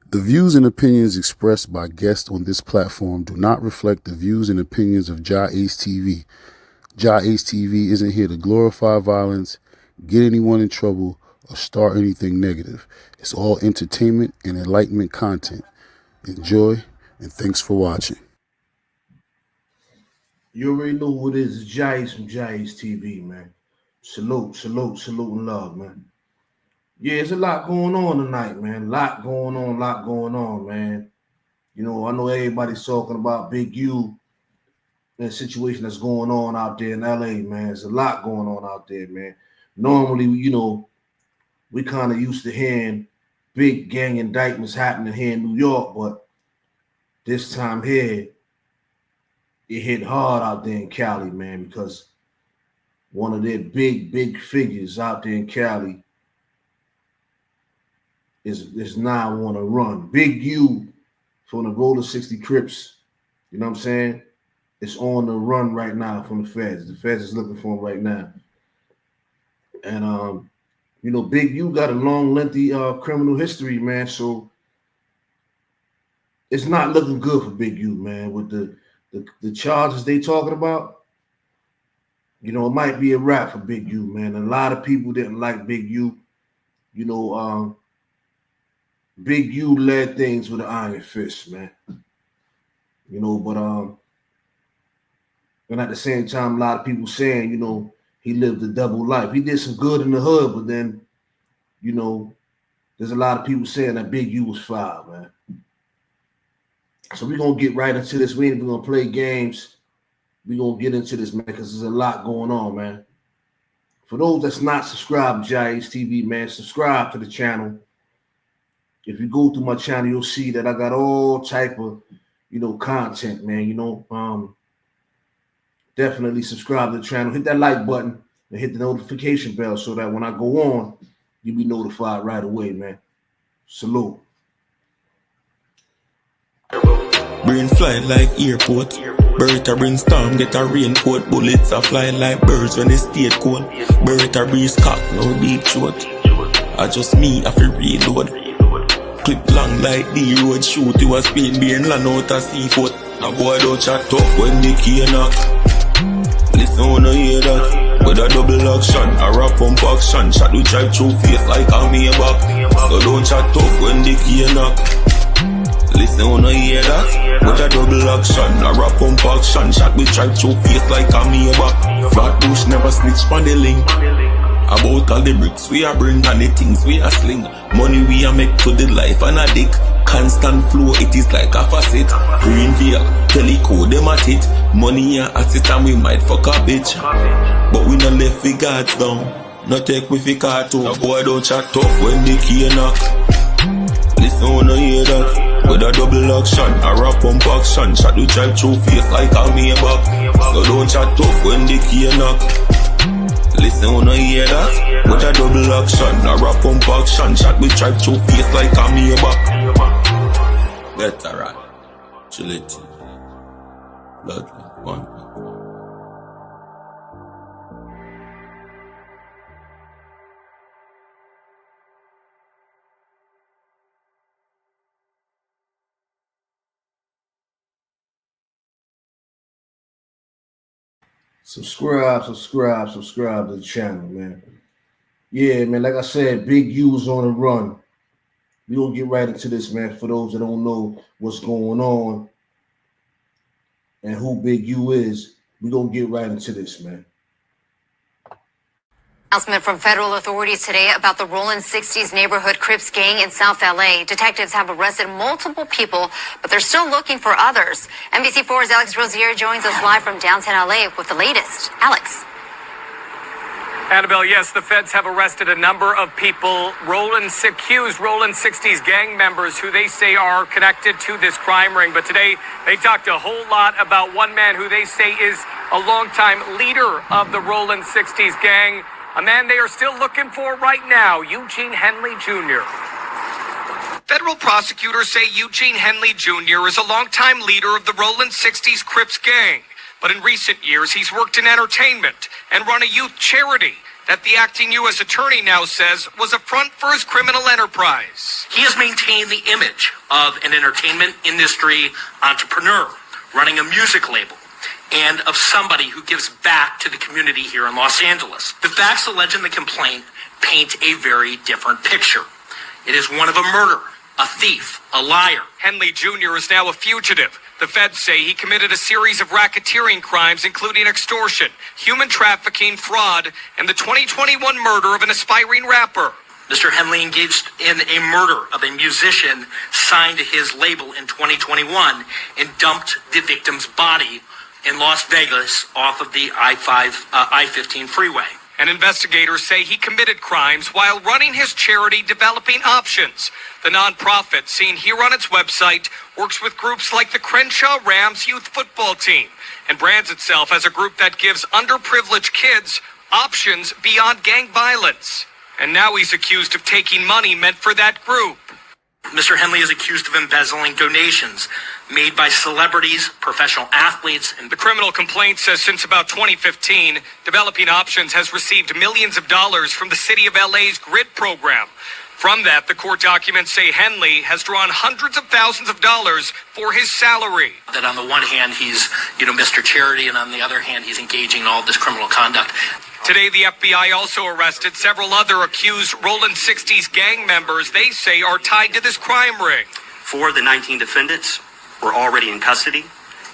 The views and opinions expressed by guests on this platform do not reflect the views and opinions of JAH-ACE TV. JAH-ACE TV isn't here to glorify violence, get anyone in trouble, or start anything negative. It's all entertainment and enlightenment content. Enjoy, and thanks for watching. You already know who it is. It's JAH-ACE from JAH-ACE TV, man. Salute, and love, man. Yeah, there's a lot going on tonight, man. A lot going on, man. You know, I know everybody's talking about Big U and the situation that's going on out there in LA, man. There's a lot going on out there, man. Normally, you know, we kind of used to hearing big gang indictments happening here in New York, but this time here, it hit hard out there in Cali, man, because one of their big figures out there in Cali is now on a run. Big U from the Rollin 60 Crips, you know what I'm saying? It's on the run right now from the feds. The feds is looking for him right now. And you know, Big U got a long, lengthy criminal history, man. So it's not looking good for Big U, man. With the charges they talking about, you know, it might be a wrap for Big U, man. A lot of people didn't like Big U. You know, Big U led things with an iron fist, man. You know, but and at the same time, a lot of people saying, you know, he lived a double life. He did some good in the hood, but then, you know, there's a lot of people saying that Big U was foul, man. So we're going to get right into this. We ain't even going to play games. We're going to get into this, man, because there's a lot going on, man. For those that's not subscribed to JAH-ACE TV, man, subscribe to the channel. If you go through my channel, you'll see that I got all type of, you know, content, man. You know, definitely subscribe to the channel. Hit that like button and hit the notification bell so that when I go on, you'll be notified right away, man. Salute. Brain fly like airport. Beretta bring storm, get a raincoat. Bullets are flying like birds when they stay cold. Beretta breeze cock, no deep throat. I just me, I feel reload. Clip long like the road, shoot you a speed being land out a seafoot. A boy don't chat tough when the key knock. Listen when I hear that. With a double action, a rap pump action. Shot we drive through face like a me back. So don't chat tough when the key knock. Listen when I hear that. With a double action, a rap pump action. Shot we drive through face like a me back. Flat bush never snitch on the link. About all the bricks we are bring and the things we are sling. Money we are make to the life and a dick. Constant flow, it is like a facet. Green veil, teleco, them at it. Money and asset and we might fuck a bitch. But we not left the guards down. No take with the car too. A boy don't chat tough when the key knock. Listen when I hear that. With a double action, a rap pump action. Shot we drive through face like a me back. So don't chat tough when the key knock. Listen when I hear that. With a double action, a rap pump action. Shot we drive through face like a me back. Better right. Chill it. Blood one. Subscribe to the channel, man. Yeah, man, like I said, Big U's on the run. We're going to get right into this, man, for those that don't know what's going on and who Big U is. We're going to get right into this, man. Announcement from federal authorities today about the Rollin 60s neighborhood Crips gang in South LA. Detectives have arrested multiple people, but they're still looking for others. NBC4's Alex Rosier joins us live from downtown LA with the latest. Alex. Annabelle, yes, the feds have arrested a number of people, accused Rollin 60s gang members who they say are connected to this crime ring. But today, they talked a whole lot about one man who they say is a longtime leader of the Rollin 60s gang, a man they are still looking for right now, Eugene Henley Jr. Federal prosecutors say Eugene Henley Jr. is a longtime leader of the Rollin 60s Crips gang. But in recent years, he's worked in entertainment and run a youth charity. that the acting U.S. attorney now says was a front for his criminal enterprise. He has maintained the image of an entertainment industry entrepreneur running a music label and of somebody who gives back to the community here in Los Angeles. The facts alleged in the complaint paint a very different picture. It is one of a murderer, a thief, a liar. Henley Jr. is now a fugitive. The feds say he committed a series of racketeering crimes, including extortion, human trafficking, fraud, and the 2021 murder of an aspiring rapper. Mr. Henley engaged in a murder of a musician signed to his label in 2021 and dumped the victim's body in Las Vegas off of the I-15 freeway. And investigators say he committed crimes while running his charity Developing Options. The nonprofit, seen here on its website, works with groups like the Crenshaw Rams youth football team and brands itself as a group that gives underprivileged kids options beyond gang violence. And now he's accused of taking money meant for that group. Mr. Henley is accused of embezzling donations made by celebrities, professional athletes, and the criminal complaint says since about 2015, Developing Options has received millions of dollars from the city of LA's GRID program. From that, the court documents say Henley has drawn hundreds of thousands of dollars for his salary. That on the one hand, he's, Mr. Charity, and on the other hand, he's engaging in all this criminal conduct. Today, the FBI also arrested several other accused Rollin 60s gang members they say are tied to this crime ring. 4 of the 19 defendants were already in custody,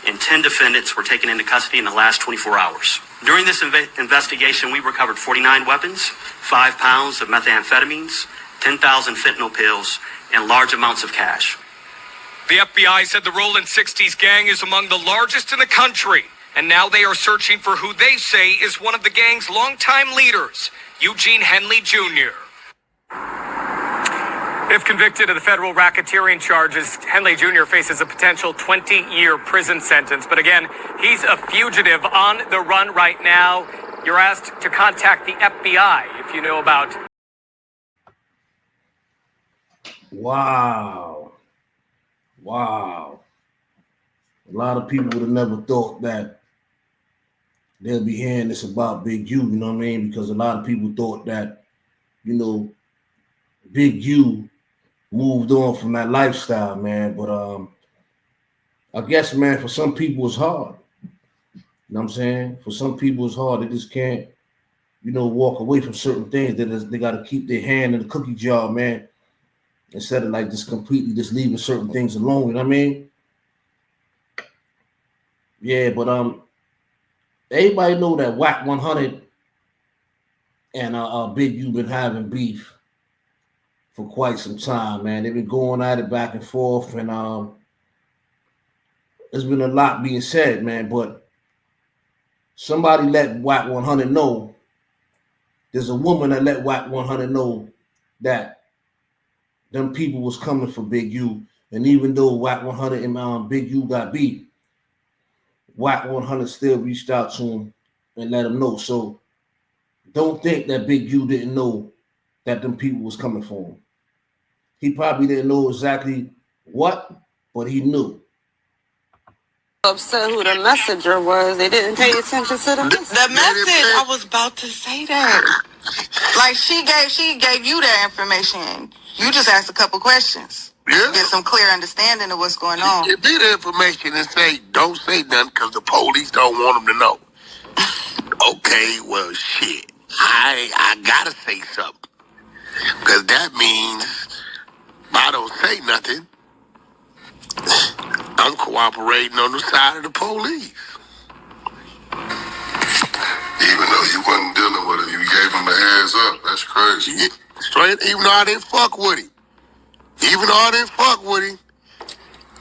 and 10 defendants were taken into custody in the last 24 hours. During this investigation, we recovered 49 weapons, 5 pounds of methamphetamines, 10,000 fentanyl pills, and large amounts of cash. The FBI said the Rollin 60s gang is among the largest in the country, and now they are searching for who they say is one of the gang's longtime leaders, Eugene Henley Jr. If convicted of the federal racketeering charges, Henley Jr. faces a potential 20-year prison sentence. But again, he's a fugitive on the run right now. You're asked to contact the FBI if you know about. Wow. A lot of people would have never thought that they'll be hearing this about Big U, you know what I mean? Because a lot of people thought that, Big U moved on from that lifestyle, man. But I guess, man, for some people it's hard. You know what I'm saying? For some people it's hard. They just can't, walk away from certain things. They got to keep their hand in the cookie jar, man, instead of just completely just leaving certain things alone. You know what I mean? Yeah, but everybody know that Wack 100 and Big U been having beef for quite some time, man. They've been going at it back and forth, and there's been a lot being said, man. But somebody let Wack 100 know. There's a woman that let Wack 100 know that them people was coming for Big U, and even though Wack 100 and Big U got beat, Wack 100 still reached out to him and let him know. So don't think that Big U didn't know that them people was coming for him. He probably didn't know exactly what, but he knew. Upset who the messenger was. They didn't pay attention to the message. The message, I was about to say that. Like she gave you that information. You just asked a couple questions. Yeah. Get some clear understanding of what's going on. Give me the information and say, don't say nothing because the police don't want them to know. Okay, well, shit. I gotta say something. Because that means if I don't say nothing, I'm cooperating on the side of the police. Even though you wasn't dealing with it, you gave him the hands up. That's crazy. Yeah, straight, even though I didn't fuck with him.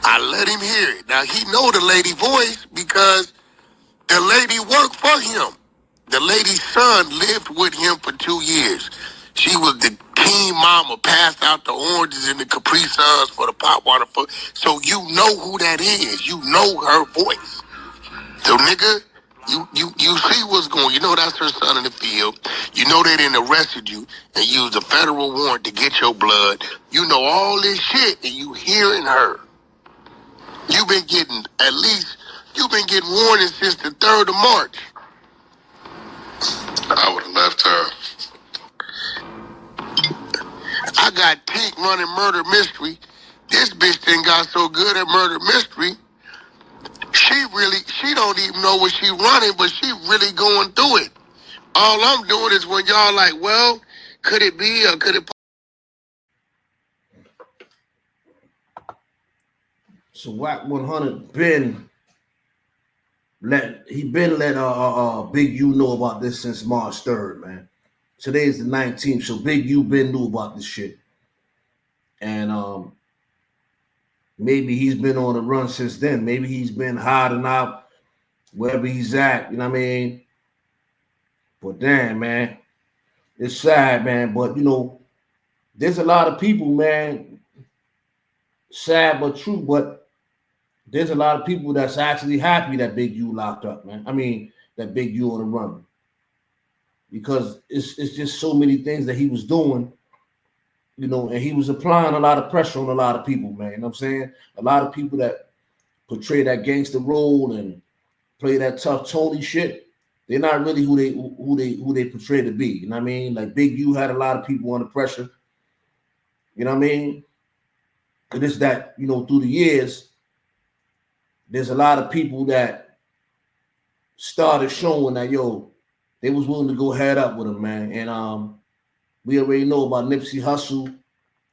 I let him hear it. Now, he know the lady voice because the lady worked for him. The lady's son lived with him for 2 years. She was the teen mama, passed out the oranges and the Capri Suns for the pop water. So you know who that is. You know her voice. So, nigga, you see what's going. You know that's her son in the field. You know they didn't arrested you and used a federal warrant to get your blood. You know all this shit and you hearing her. You've been getting warnings since the 3rd of March. I would have left her. I got Tink running murder mystery. This bitch done got so good at murder mystery. She don't even know what she running, but she really going through it. All I'm doing is when y'all like, well, could it be or could it? So Wack 100 been let Big U know about this since March 3rd, man. Today is the 19th, so Big U been knew about this shit. And maybe he's been on the run since then. Maybe he's been hiding out wherever he's at, you know what I mean? But damn, man, it's sad, man. But you know, there's a lot of people, man, sad but true, but there's a lot of people that's actually happy that Big U locked up, man. I mean, that Big U on the run. Because it's just so many things that he was doing, you know, and he was applying a lot of pressure on a lot of people, man. You know what I'm saying? A lot of people that portray that gangster role and play that tough Tony shit, they're not really who they portray to be. You know what I mean? Like Big U had a lot of people under pressure. You know what I mean? And it's that, you know, through the years, there's a lot of people that started showing that, yo, they was willing to go head up with him, man. And we already know about Nipsey Hussle.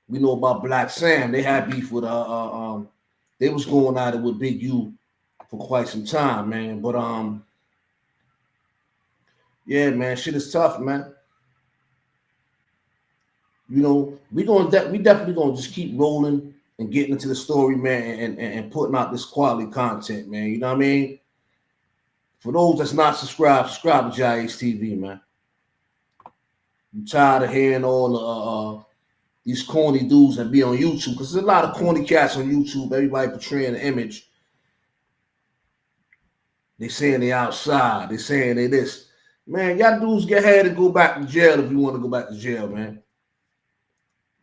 We know about Black Sam. They had beef with they was going at it with Big U for quite some time, man. But yeah, man, shit is tough, man. You know, we definitely gonna just keep rolling and getting into the story, man, and putting out this quality content, man. You know what I mean? For those that's not subscribed, subscribe to JAH-ACE TV, man. I'm tired of hearing all these corny dudes that be on YouTube, because there's a lot of corny cats on YouTube. Everybody portraying an image. They saying they outside. They saying they this. Man, y'all dudes get ahead and go back to jail if you want to go back to jail, man.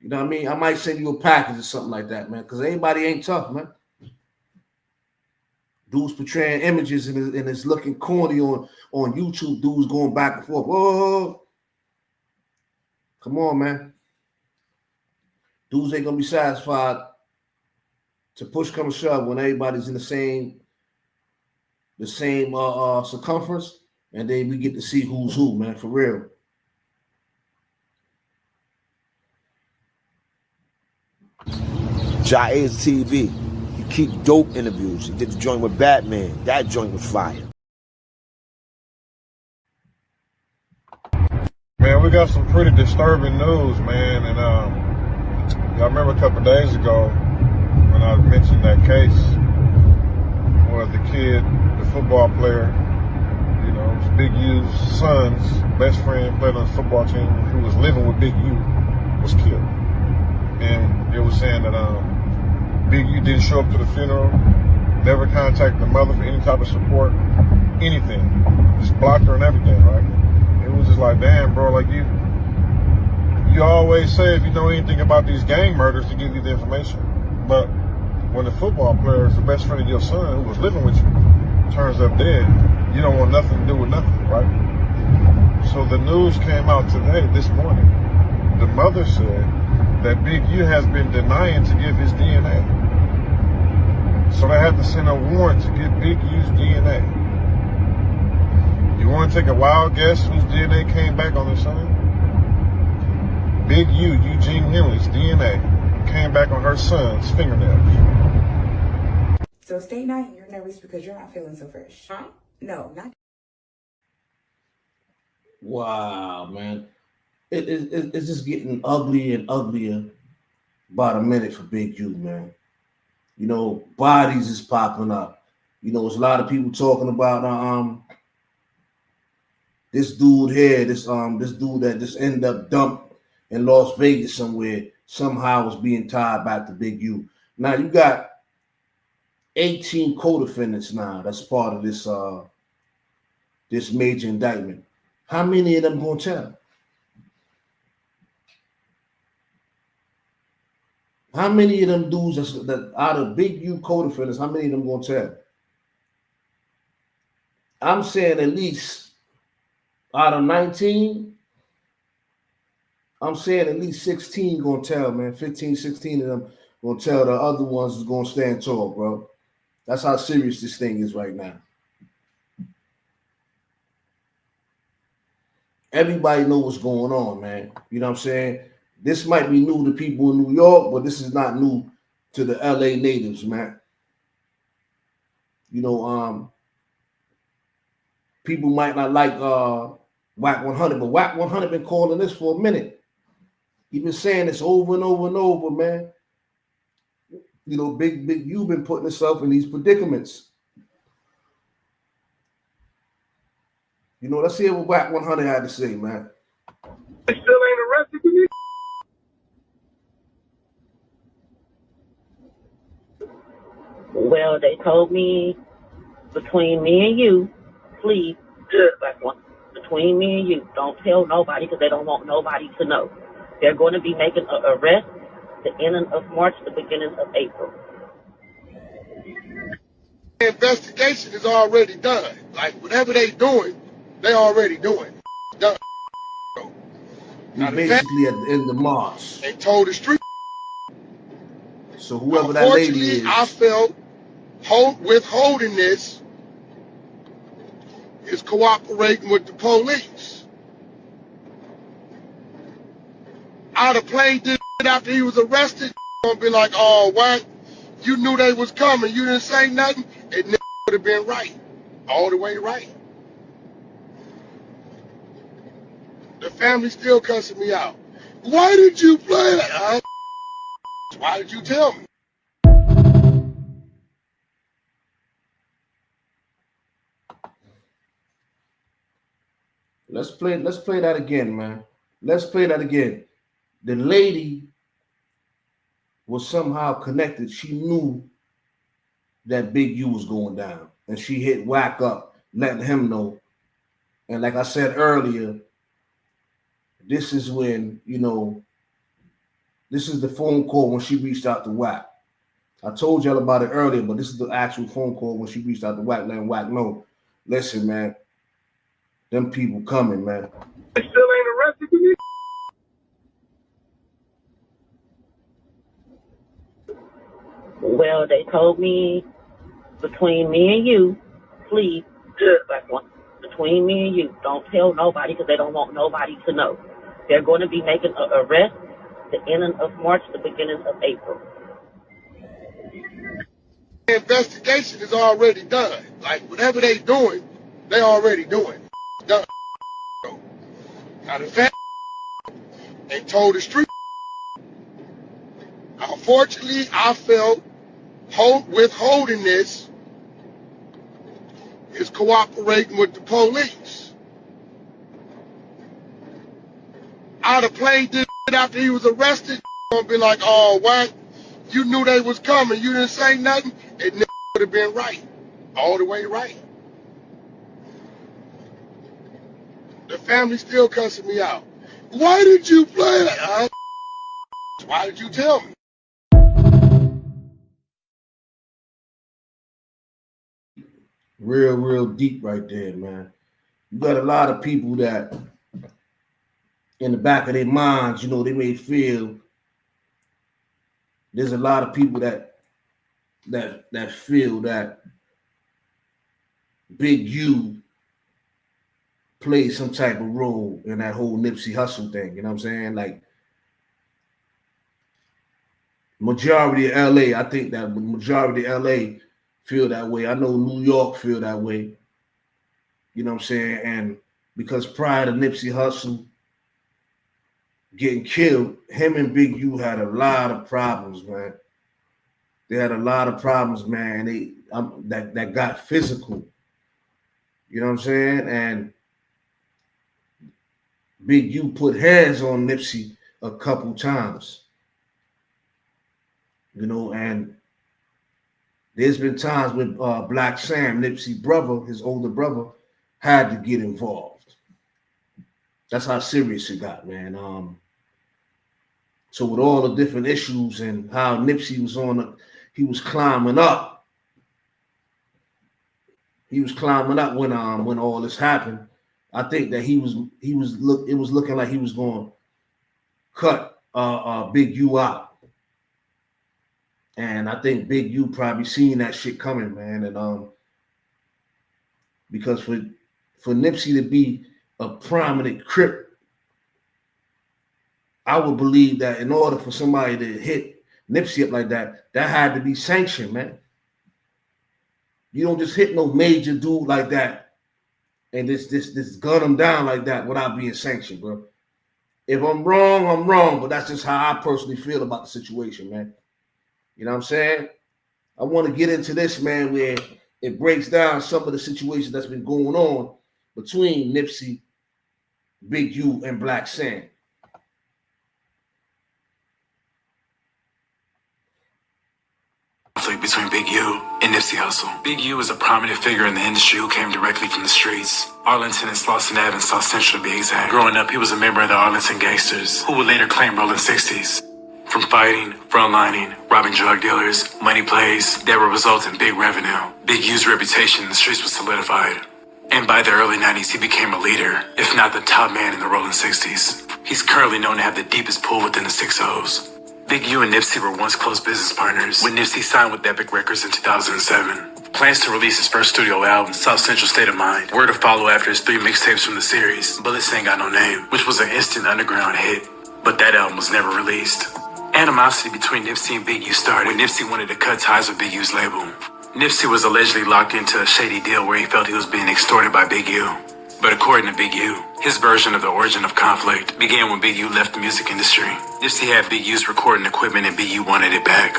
You know what I mean? I might send you a package or something like that, man, because everybody ain't tough, man. Dudes portraying images and it's looking corny on YouTube. Dudes going back and forth. Whoa. Come on, man. Dudes ain't going to be satisfied to push come to shove when everybody's in the same circumference, and then we get to see who's who, man, for real. JAH-ACE TV. You keep dope interviews. You did the joint with Batman. That joint was fire. Man, we got some pretty disturbing news, man. And y'all remember a couple of days ago when I mentioned that case where the kid, the football player, you know, Big U's son's best friend played on the football team who was living with Big U, was killed. And it was saying that Big U didn't show up to the funeral, never contacted the mother for any type of support, anything. Just blocked her and everything, right? It was just like, damn, bro, like you always say if you know anything about these gang murders to give you the information. But when the football player is the best friend of your son who was living with you turns up dead, you don't want nothing to do with nothing, right? So the news came out today, this morning. The mother said that Big U has been denying to give his DNA. So they had to send a warrant to get Big U's DNA. You want to take a wild guess whose DNA came back on his son? Big U, Eugene Henley's DNA came back on her son's fingernails. So stay night, you're nervous because you're not feeling so fresh. Huh? No, not. Wow, man. It's just getting uglier and uglier by the minute for Big U, man. You know, bodies is popping up. You know, there's a lot of people talking about this dude here, this dude that just ended up dumped in Las Vegas somewhere, somehow was being tied back to Big U. Now you got 18 co-defendants now that's part of this this major indictment. How many of them gonna tell? How many of them dudes that out of Big U co-defendants, how many of them gonna tell? I'm saying at least out of 19, I'm saying at least 16 gonna tell, man. 15, 16 of them gonna tell. The other ones is gonna stand tall, bro. That's how serious this thing is right now. Everybody know what's going on, man. You know what I'm saying? This might be new to people in New York, but this is not new to the LA natives, man. You know, people might not like Wack 100, but Wack 100 been calling this for a minute. He been saying this over and over and over, man. You know, Big you been putting yourself in these predicaments. You know, let's hear what Wack 100 had to say, man. They still ain't arrested me. Well, they told me between me and you, please, between me and you, don't tell nobody because they don't want nobody to know. They're going to be making an arrest the ending of March, the beginning of April. The investigation is already done. Like, whatever they doing, they already doing. Done. We basically at the end of March. They told the street. So whoever that lady is. I felt withholding this is cooperating with the police. I'd have played this after he was arrested. Gonna be like, oh, Wack, you knew they was coming. You didn't say nothing. It would have been right. All the way right. The family still cussing me out. Why did you play that? Why did you tell me? Let's play that again, man. Let's play that again. The lady was somehow connected. She knew that Big U was going down. And she hit Wack up, letting him know. And like I said earlier, this is when, you know, this is the phone call when she reached out to Wack. I told y'all about it earlier, but this is the actual phone call when she reached out to Wack, letting Wack know, listen, man, them people coming, man. They still ain't arrested me. Well, they told me between me and you, please, between me and you, don't tell nobody because they don't want nobody to know. They're going to be making an arrest the ending of March, the beginning of April. The investigation is already done. Like, whatever they doing, they already doing. Done. Now the fact they told the street. Unfortunately, I felt withholding this is cooperating with the police. I'd have played this after he was arrested. Gonna be like, oh, Wack, you knew they was coming. You didn't say nothing. It would have been right. All the way right. The family still cussing me out. Why did you play that? Why did you tell me? Real deep right there, man. You got a lot of people that in the back of their minds, you know, they may feel there's a lot of people that feel that Big U played some type of role in that whole Nipsey Hussle thing. You know what I'm saying? Like, majority of LA, I think that the majority of LA feel that way. I know New York feel that way. You know what I'm saying? And because prior to Nipsey Hussle getting killed, him and Big U had a lot of problems, man. They had a lot of problems, man. That got physical. You know what I'm saying? And Big U put hands on Nipsey a couple times. You know, and there's been times when Black Sam, Nipsey's brother, his older brother, had to get involved. That's how serious it got, man. So with all the different issues and how Nipsey was he was climbing up. He was climbing up when all this happened. I think that it was looking like he was going to cut Big U out. And I think Big U probably seen that shit coming, man. And because for Nipsey to be a prominent Crip, I would believe that in order for somebody to hit Nipsey up like that, that had to be sanctioned, man. You don't just hit no major dude like that and this gun him down like that without being sanctioned, bro. If I'm wrong, but that's just how I personally feel about the situation, man. You know what I'm saying? I want to get into this, man, where it breaks down some of the situations that's been going on between Nipsey, Big U, and Black Sam. Conflict between Big U and Nipsey Hussle. Big U is a prominent figure in the industry who came directly from the streets. Arlington and Slauson Ave in South Central to be exact. Growing up, he was a member of the Arlington Gangsters, who would later claim Rollin 60s. From fighting, frontlining, robbing drug dealers, money plays that would result in big revenue. Big U's reputation in the streets was solidified. And by the early 90s, he became a leader, if not the top man in the Rollin 60s. He's currently known to have the deepest pool within the 6-0s. Big U and Nipsey were once close business partners when Nipsey signed with Epic Records in 2007. Plans to release his first studio album, South Central State of Mind, were to follow after his 3 mixtapes from the series, Bullets Ain't Got No Name, which was an instant underground hit, but that album was never released. Animosity between Nipsey and Big U started when Nipsey wanted to cut ties with Big U's label. Nipsey was allegedly locked into a shady deal where he felt he was being extorted by Big U. But according to Big U, his version of the origin of conflict began when Big U left the music industry. Nipsey had Big U's recording equipment and Big U wanted it back.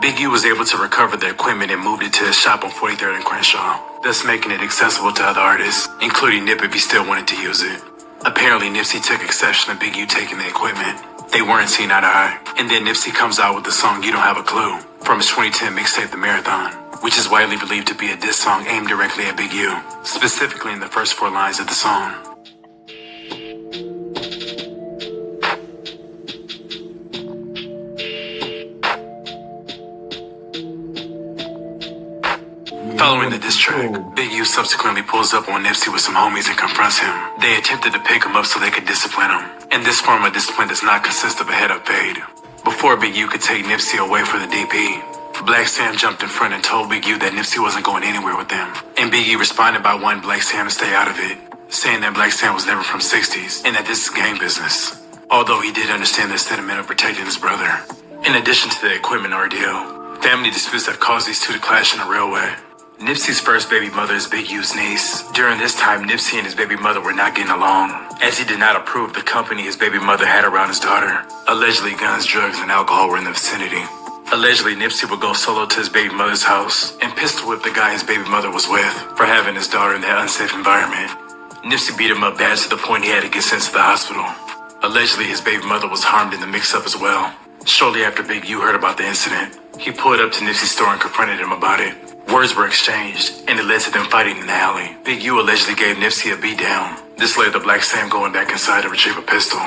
Big U was able to recover the equipment and moved it to his shop on 43rd and Crenshaw, thus making it accessible to other artists, including Nip if he still wanted to use it. Apparently, Nipsey took exception to Big U taking the equipment. They weren't seen eye to eye. And then Nipsey comes out with the song You Don't Have a Clue from his 2010 mixtape The Marathon, which is widely believed to be a diss song aimed directly at Big U, specifically in the first 4 lines of the song. Following the diss track, Big U subsequently pulls up on Nipsey with some homies and confronts him. They attempted to pick him up so they could discipline him, and this form of discipline does not consist of a head-up fade. Before Big U could take Nipsey away for the DP, Black Sam jumped in front and told Big U that Nipsey wasn't going anywhere with them, and Big U responded by wanting Black Sam to stay out of it, saying that Black Sam was never from 60s and that this is gang business, although he did understand the sentiment of protecting his brother. In addition to the equipment ordeal, family disputes have caused these two to clash in the railway. Nipsey's first baby mother is Big U's niece. During this time, Nipsey and his baby mother were not getting along, as he did not approve the company his baby mother had around his daughter. Allegedly, guns, drugs, and alcohol were in the vicinity. Allegedly, Nipsey would go solo to his baby mother's house and pistol whip the guy his baby mother was with for having his daughter in that unsafe environment. Nipsey beat him up bad to the point he had to get sent to the hospital. Allegedly, his baby mother was harmed in the mix-up as well. Shortly after Big U heard about the incident, he pulled up to Nipsey's store and confronted him about it. Words were exchanged, and it led to them fighting in the alley. Big U allegedly gave Nipsey a beatdown. This led to Black Sam going back inside to retrieve a pistol.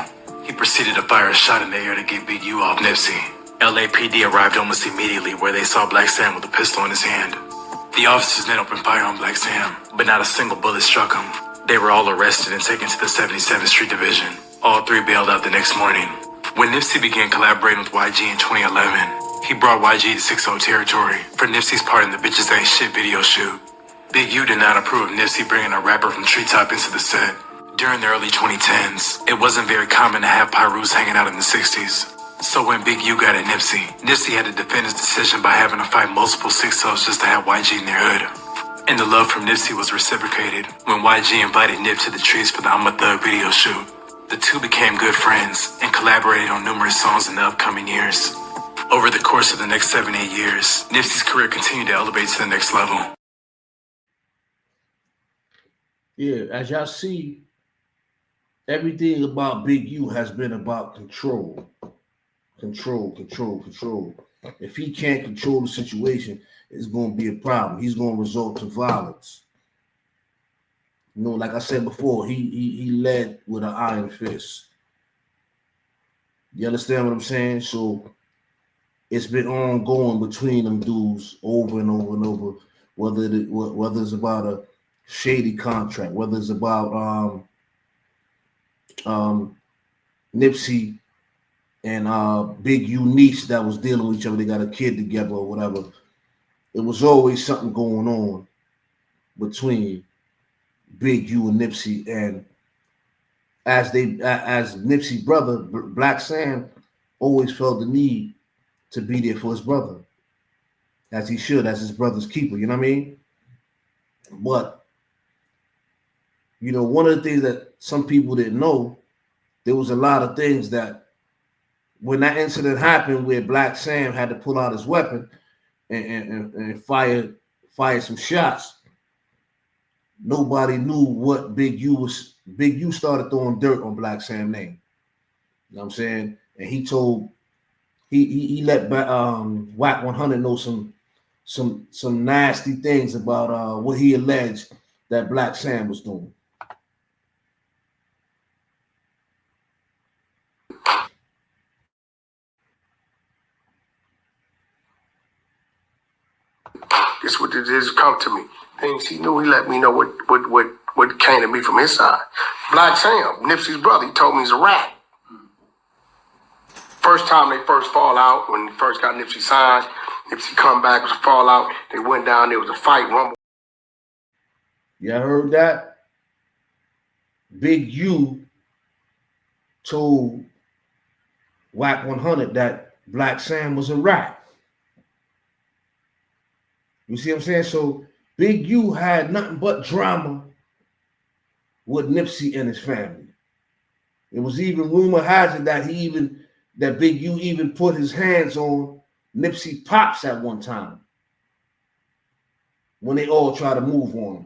He proceeded to fire a shot in the air to get Big U off Nipsey. LAPD arrived almost immediately where they saw Black Sam with a pistol in his hand. The officers then opened fire on Black Sam, but not a single bullet struck him. They were all arrested and taken to the 77th Street Division. All 3 bailed out the next morning. When Nipsey began collaborating with YG in 2011, he brought YG to 6-0 territory for Nipsey's part in the Bitches Ain't Shit video shoot. Big U did not approve of Nipsey bringing a rapper from Treetop into the set. During the early 2010s, it wasn't very common to have Pyrus hanging out in the 60s. So when Big U got at Nipsey had to defend his decision by having to fight multiple 6-0s just to have YG in their hood. And the love from Nipsey was reciprocated when YG invited Nip to the trees for the I'm a Thug video shoot. The two became good friends and collaborated on numerous songs in the upcoming years. Over the course of the next 7-8 years, Nipsey's career continued to elevate to the next level. Yeah, as y'all see, everything about Big U has been about control. Control. If he can't control the situation, it's going to be a problem. He's going to resort to violence. You know, like I said before, he led with an iron fist. You understand what I'm saying? So it's been ongoing between them dudes over and over and over, whether it's about a shady contract, whether it's about Nipsey and Big U niece that was dealing with each other. They got a kid together or whatever. It was always something going on between Big U and Nipsey. And as Nipsey's brother, Black Sam, always felt the need to be there for his brother, as he should, as his brother's keeper. You know what I mean? But one of the things that some people didn't know, there was a lot of things that when that incident happened where Black Sam had to pull out his weapon and fire some shots, nobody knew what Big U was. Big U started throwing dirt on Black Sam's name. You know what I'm saying? And he told he let Wack 100 know some nasty things about what he alleged that Black Sam was doing. This what it is. Come to me. Things he knew. He let me know what came to me from his side. Black Sam, Nipsey's brother, he told me he's a rat. First time they first fall out, when he first got Nipsey signed, Nipsey come back, was a fallout. They went down, there was a fight, rumble. Y'all heard that? Big U told Wack 100 that Black Sam was a rat. You see what I'm saying? So Big U had nothing but drama with Nipsey and his family. It was even rumor has it that Big U even put his hands on Nipsey pops at one time when they all try to move on him.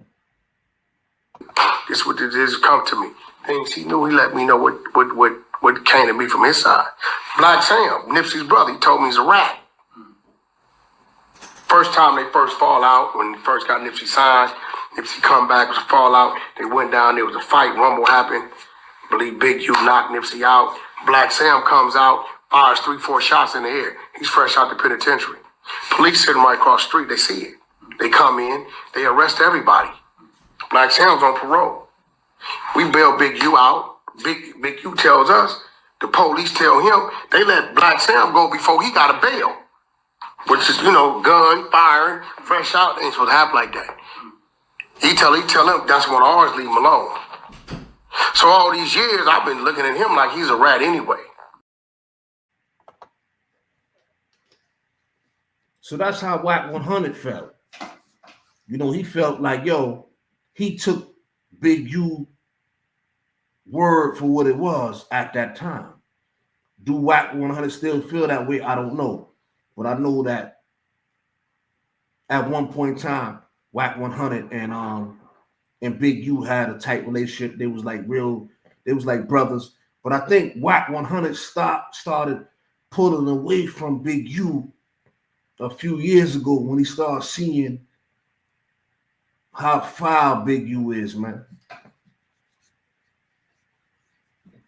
This what it is. Come to me. Things he knew. He let me know what came to me from his side. Black Sam, Nipsey's brother, he told me he's a rat. First time they first fall out, when he first got Nipsey signed, Nipsey come back, was a fallout. They went down, there was a fight, rumble happened. I believe Big U knocked Nipsey out. Black Sam comes out, fires 3-4 shots in the air. He's fresh out the penitentiary. Police sitting right across the street, they see it. They come in, they arrest everybody. Black Sam's on parole. We bail Big U out. Big U tells us, the police tell him, they let Black Sam go before he got a bail. Which is, gun, firing, fresh out, ain't supposed to happen like that. He tell him that's one of ours, leave him alone. So all these years, I've been looking at him like he's a rat anyway. So that's how Wack 100 felt. He felt like, he took Big U word for what it was at that time. Do Wack 100 still feel that way? I don't know. But I know that at one point in time, Wack 100 and Big U had a tight relationship. They was like brothers. But I think Wack 100 started pulling away from Big U a few years ago when he started seeing how foul Big U is, man.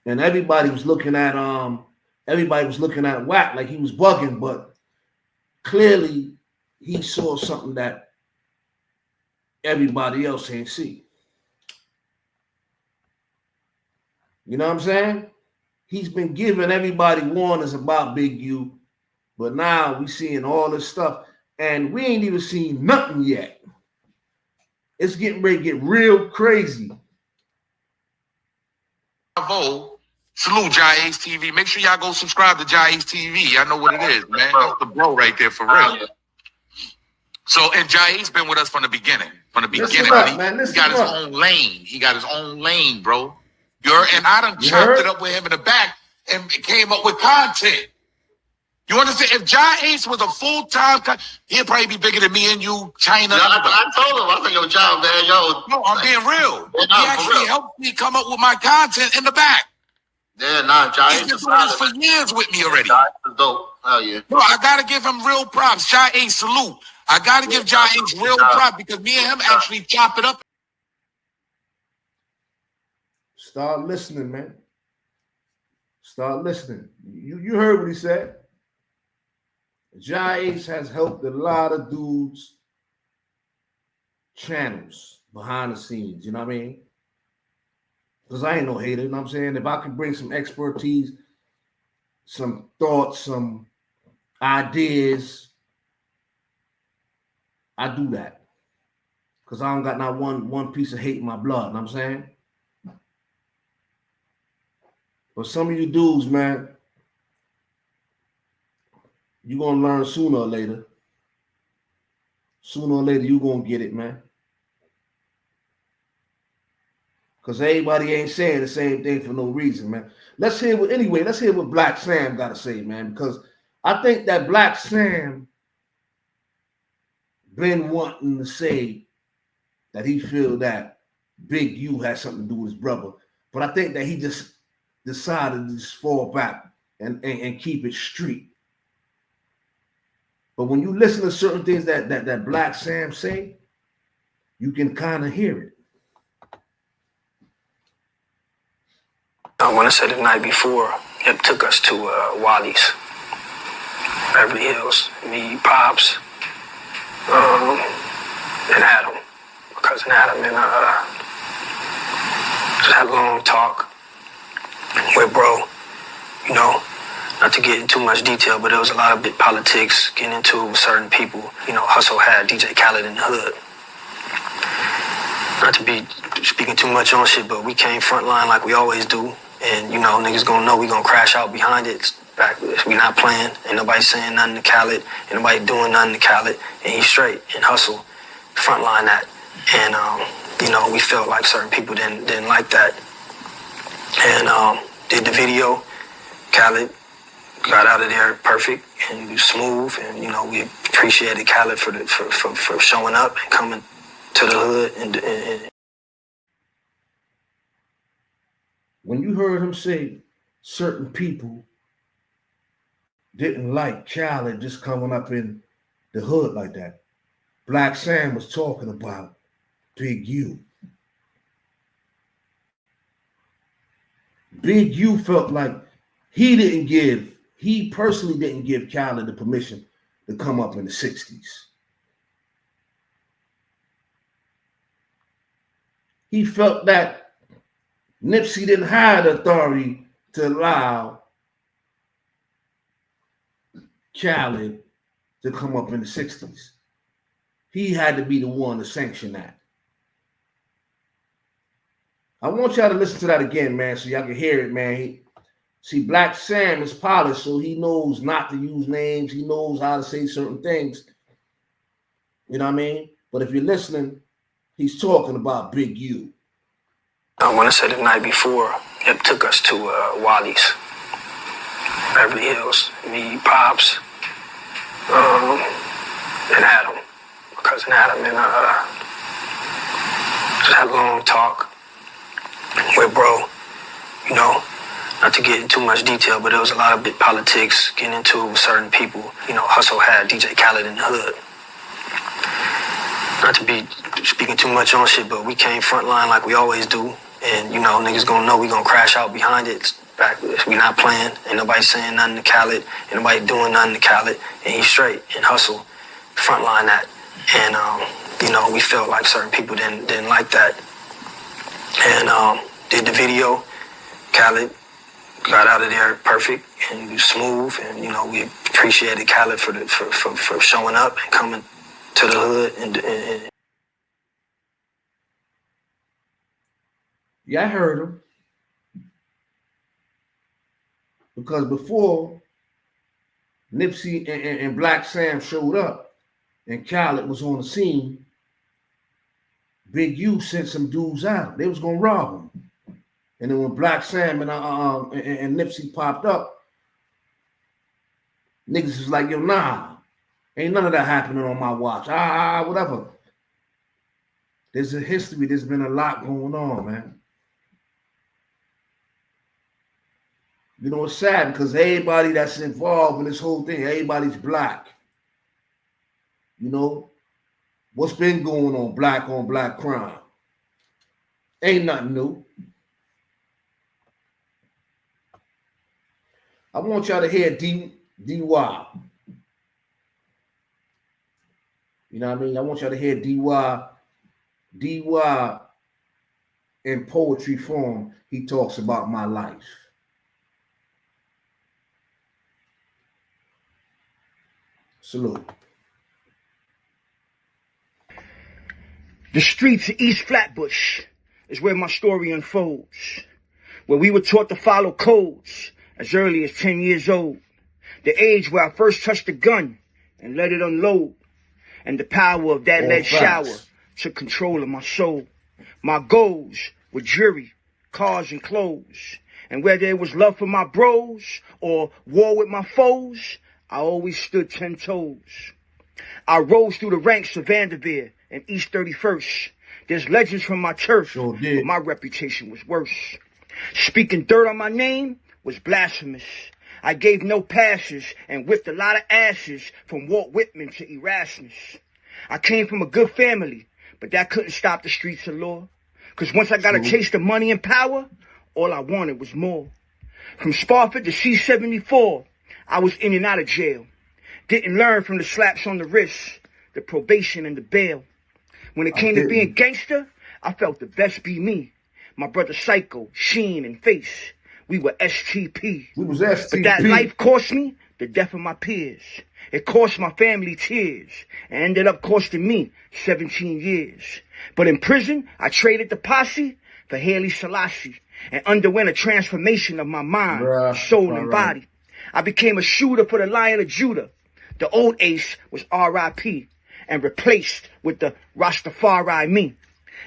And everybody was looking at Wack like he was bugging, but clearly, he saw something that everybody else ain't see. You know what I'm saying? He's been giving everybody warnings about Big U, but now we seeing all this stuff, and we ain't even seen nothing yet. It's getting ready to get real crazy. Bravo. Salute JAH-ACE TV. Make sure y'all go subscribe to JAH-ACE TV. I know what it is, man. That's the bro right there for real. So, and JAH-ACE been with us from the beginning. He got his own lane. He got his own lane, bro. And I done chopped it up with him in the back and came up with content. You understand? If JAH-ACE was a full-time, he'd probably be bigger than me and you, China. I told him, I said, yo, John, man, No, I'm being real. He actually helped me come up with my content in the back. Yeah, JAH-ACE He's been doing this for years with me already. JAH-ACE dope. Hell yeah. Bro, I gotta give him real props. JAH-ACE salute. I gotta give JAH-ACE real props because me and him actually chop it up. Start listening, man. Start listening. You heard what he said. JAH-ACE has helped a lot of dudes' channels behind the scenes. You know what I mean? Because I ain't no hater, you know what I'm saying? If I can bring some expertise, some thoughts, some ideas, I do that. Because I don't got not one piece of hate in my blood, you know what I'm saying? But some of you dudes, man, you're going to learn sooner or later. Sooner or later, you're going to get it, man. Because everybody ain't saying the same thing for no reason, man. Let's hear what Black Sam got to say, man. Because I think that Black Sam been wanting to say that he feel that Big U has something to do with his brother. But I think that he just decided to just fall back and keep it street. But when you listen to certain things that Black Sam say, you can kind of hear it. I want to say the night before, it took us to Wally's, Beverly Hills. Me, Pops, and Adam, my cousin Adam, and just had a long talk with bro. You know, not to get into too much detail, but there was a lot of big politics getting into with certain people. You know, Hustle had DJ Khaled in the hood. Not to be speaking too much on shit, but we came frontline like we always do. And, you know, niggas gonna know we gonna crash out behind it. We not playing. Ain't nobody saying nothing to Khaled. Ain't nobody doing nothing to Khaled. And he's straight. And Hustle frontline that. And, you know, we felt like certain people didn't like that. And did the video. Khaled got out of there perfect and smooth. And, you know, we appreciated Khaled for showing up and coming to the hood and when you heard him say certain people didn't like Khaled just coming up in the hood like that, Black Sam was talking about Big U. Big U felt like he personally didn't give Khaled the permission to come up in the 60s. He felt that Nipsey didn't have the authority to allow Khaled to come up in the 60s. He had to be the one to sanction that. I want y'all to listen to that again, man, so y'all can hear it, man. See, Black Sam is polished, so he knows not to use names. He knows how to say certain things. You know what I mean? But if you're listening, he's talking about Big U. I want to say the night before, it took us to Wally's, Beverly Hills. Me, Pops, and Adam, my cousin Adam, and just had a long talk with bro. You know, not to get into too much detail, but there was a lot of big politics getting into with certain people. You know, Hustle had DJ Khaled in the hood. Not to be speaking too much on shit, but we came frontline like we always do. And, you know, niggas gonna know we gonna crash out behind it. We not playing. Ain't nobody saying nothing to Khaled. Ain't nobody doing nothing to Khaled. And he's straight. And Hustle frontline that. And, you know, we felt like certain people didn't like that. And did the video. Khaled got out of there perfect and smooth. And, you know, we appreciated Khaled for showing up and coming to the hood and yeah, I heard him. Because before Nipsey and Black Sam showed up and Khaled was on the scene, Big U sent some dudes out. They was gonna rob him. And then when Black Sam and Nipsey popped up, niggas was like, yo, nah, ain't none of that happening on my watch. Whatever. There's a history. There's been a lot going on, man. You know, it's sad because everybody that's involved in this whole thing, everybody's black. You know, what's been going on black crime? Ain't nothing new. I want y'all to hear DY. You know what I mean? I want y'all to hear DY in poetry form, he talks about my life. Salute. The streets of East Flatbush is where my story unfolds, where we were taught to follow codes as early as 10 years old, the age where I first touched a gun and let it unload, and the power of that lead shower took control of my soul. My goals were jewelry, cars, and clothes, and whether it was love for my bros or war with my foes, I always stood 10 toes. I rose through the ranks of Vanderveer and East 31st. There's legends from my turf, but my reputation was worse. Speaking dirt on my name was blasphemous. I gave no passes and whipped a lot of asses from Walt Whitman to Erasmus. I came from a good family, but that couldn't stop the streets of law. Cause once I got a taste of money and power, all I wanted was more. From Spofford to C-74, I was in and out of jail. Didn't learn from the slaps on the wrist, the probation and the bail. When it came to being gangster, I felt the best be me. My brother Psycho, Sheen, and Face, we were STP. We was STP. But that life cost me the death of my peers. It cost my family tears and ended up costing me 17 years. But in prison, I traded the posse for Haile Selassie and underwent a transformation of my mind, soul, and body. I became a shooter for the Lion of Judah. The old ace was R.I.P. and replaced with the Rastafari me.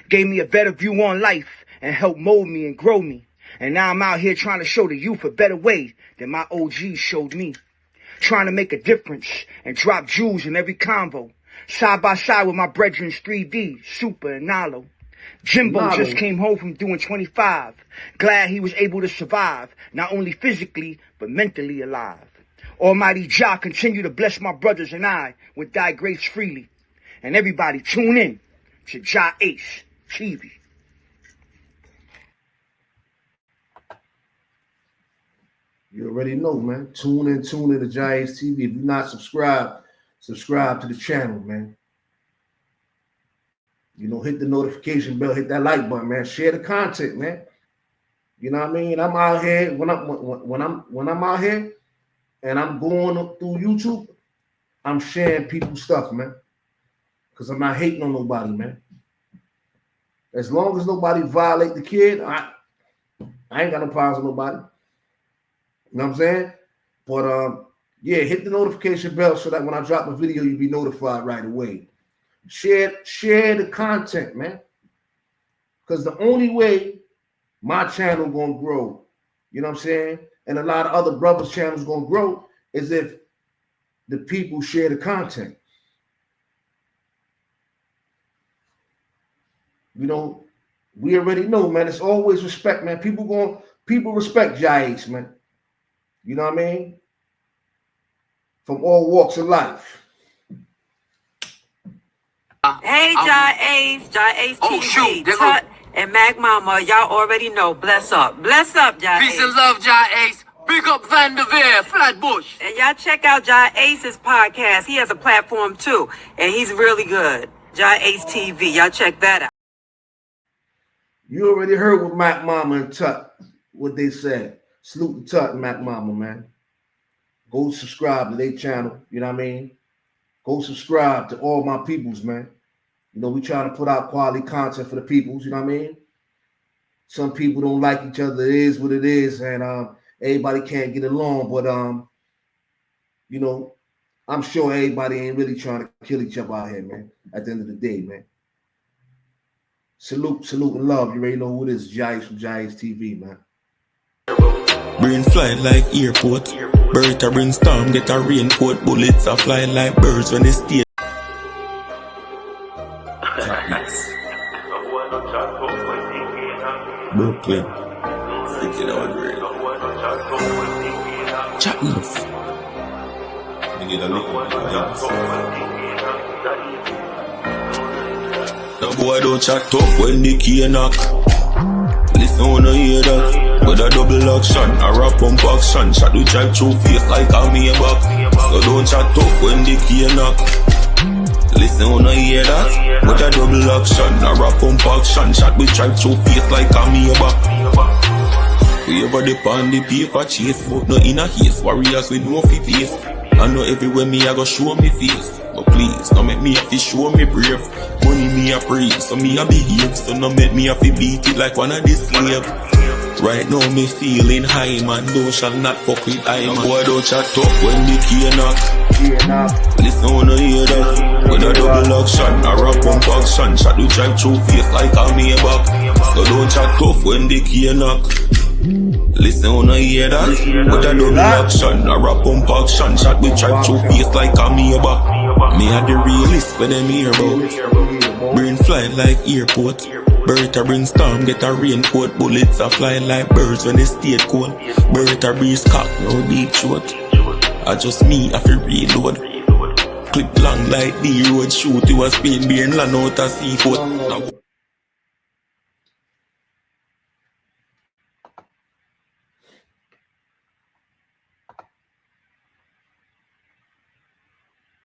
Gave me a better view on life and helped mold me and grow me. And now I'm out here trying to show the youth a better way than my OGs showed me. Trying to make a difference and drop jewels in every convo. Side by side with my brethrens 3D, Super and Nalo. Jimbo just came home from doing 25. Glad he was able to survive, not only physically, but mentally alive. Almighty Jah continue to bless my brothers and I with thy grace freely. And everybody tune in to JAH-ACE TV. You already know, man. Tune in to JAH-ACE TV. If you're not subscribed, subscribe to the channel, man. You know, hit the notification bell, hit that like button, man. Share the content, man. You know what I mean? I'm out here when I'm out here and I'm going through YouTube, I'm sharing people's stuff, man. Because I'm not hating on nobody, man. As long as nobody violate the kid, I ain't got no problems with nobody. You know what I'm saying? But yeah, hit the notification bell so that when I drop a video, you'll be notified right away. Share the content, man. Because the only way my channel gonna grow, you know what I'm saying, and a lot of other brothers' channels gonna grow is if the people share the content. You know, we already know, man. It's always respect, man. People respect JAH-ACE, man. You know what I mean? From all walks of life. Hey, JAH-ACE, JAH-ACE TV, Tut and Mac Mama, y'all already know. Bless up, JAH-ACE. Peace and love, JAH-ACE. Big up Vanderveer, Flatbush. And y'all check out JAH-ACE's podcast. He has a platform too, and he's really good. JAH-ACE TV, y'all check that out. You already heard what Mac Mama and Tut, what they said. Salute to Tut and Mac Mama, man. Go subscribe to their channel, you know what I mean? Go subscribe to all my peoples, man. You know, we trying to put out quality content for the peoples, you know what I mean? Some people don't like each other. It is what it is, and everybody can't get along. But, you know, I'm sure everybody ain't really trying to kill each other out here, man, at the end of the day, man. Salute, and love. You already know who it is. JAH-ACE from JAH-ACE TV, man. Brain fly like airport. Bird a bring storm, get a raincoat. Bullets are fly like birds when they stay. Brooklyn. Sticking out great. Chatness. Nigga, the boy don't chat tough when the key knock. Listen when I hear that. With a double action, a rap pump action. Shot the drive through face like a me back. So don't chat tough when the key knock. Listen, you no hear that? But a double action, a rap pump action. Shot we drive through face like a me back. We ever depend the paper chase, but no in a haste. Warriors with no fit face. I know everywhere me I go show me face. But please, don't make me have to show me brave. Money me a praise, so me a behave. So no make me have to beat it like one of these slaves. Right now me feeling high, man. Don't shall not fuck with I, man. Boy don't chat tough when the key knock. Listen, you no hear that? With a double action, a rap pump action. Shot we drive through face like a me back. So don't chat tough when the key knock. Listen, you no hear that? With a double action, a rap pump action. Shot we drive through face like a me back. Me a the realist when them hear about. Brain fly like airport. Bird a bring storm, get a raincoat. Bullets a fly like birds when they stay cold. Bird a breeze cock, no deep throat. I just me, I feel reload. Clip long like the road. Shoot you a speed being land out a seafood.